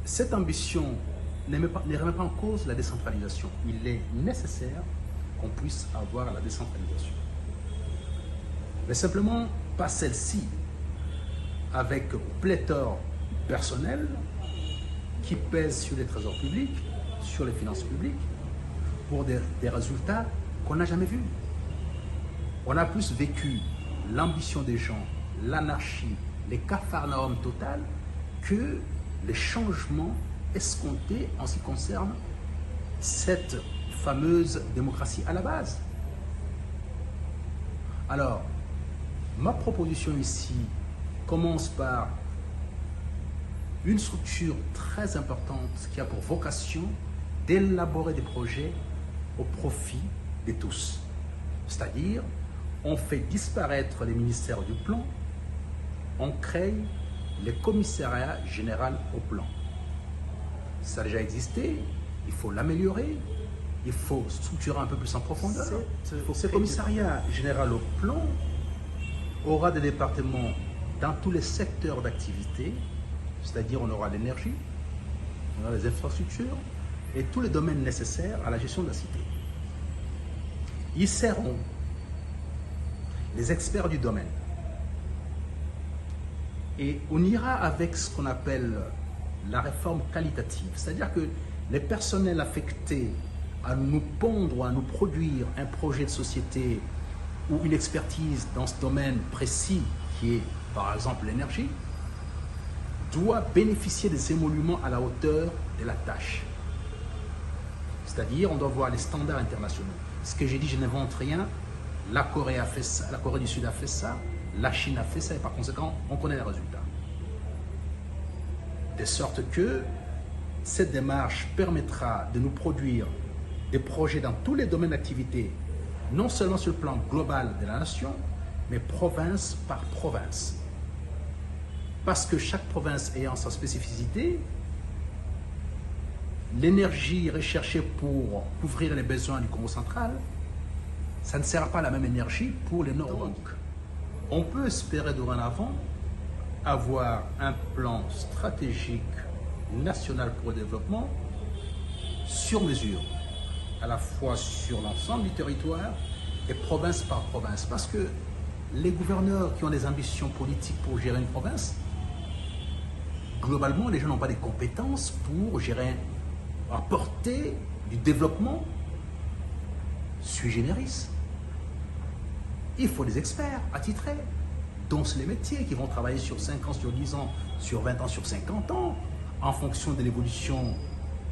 cette ambition ne remet pas en cause la décentralisation. Il est nécessaire qu'on puisse avoir la décentralisation. Mais simplement, pas celle-ci, avec pléthore personnel qui pèse sur les trésors publics, sur les finances publiques, pour des résultats qu'on n'a jamais vus. On a plus vécu l'ambition des gens, l'anarchie, les capharnaüm total, que les changements escomptés en ce qui concerne cette fameuse démocratie à la base. Alors, ma proposition ici commence par une structure très importante qui a pour vocation d'élaborer des projets au profit de tous. C'est-à-dire, on fait disparaître les ministères du plan, on crée les commissariats généraux au plan. Ça a déjà existé, il faut l'améliorer, il faut structurer un peu plus en profondeur. Ce commissariat général au plan aura des départements dans tous les secteurs d'activité, c'est-à-dire on aura l'énergie, on aura les infrastructures et tous les domaines nécessaires à la gestion de la cité. Ils seront les experts du domaine. Et on ira avec ce qu'on appelle la réforme qualitative, c'est-à-dire que les personnels affectés à nous pondre ou à nous produire un projet de société ou une expertise dans ce domaine précis qui est par exemple l'énergie, doit bénéficier des émoluments à la hauteur de la tâche. C'est-à-dire, on doit voir les standards internationaux. Ce que j'ai dit, je n'invente rien. La Corée a fait ça, la Corée du Sud a fait ça, la Chine a fait ça, et par conséquent, on connaît les résultats. De sorte que cette démarche permettra de nous produire des projets dans tous les domaines d'activité, non seulement sur le plan global de la nation, mais province par province. Parce que chaque province ayant sa spécificité, l'énergie recherchée pour couvrir les besoins du Congo central, ça ne sert pas la même énergie pour les Nord. Donc, on peut espérer dorénavant avoir un plan stratégique national pour le développement sur mesure, à la fois sur l'ensemble du territoire et province par province. Parce que les gouverneurs qui ont des ambitions politiques pour gérer une province, globalement, les gens n'ont pas des compétences pour gérer, apporter du développement sui generis. Il faut des experts attitrés, dont c'est les métiers qui vont travailler sur 5 ans, sur 10 ans, sur 20 ans, sur 50 ans, en fonction de l'évolution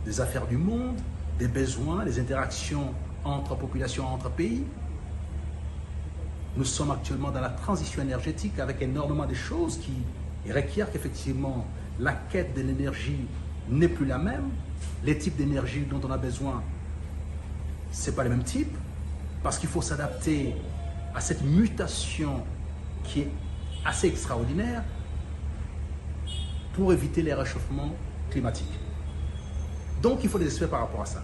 des affaires du monde, des besoins, des interactions entre populations, entre pays. Nous sommes actuellement dans la transition énergétique avec énormément de choses qui requièrent qu'effectivement la quête de l'énergie n'est plus la même. Les types d'énergie dont on a besoin, ce n'est pas les mêmes types, parce qu'il faut s'adapter à cette mutation qui est assez extraordinaire pour éviter les réchauffements climatiques. Donc il faut des experts par rapport à ça.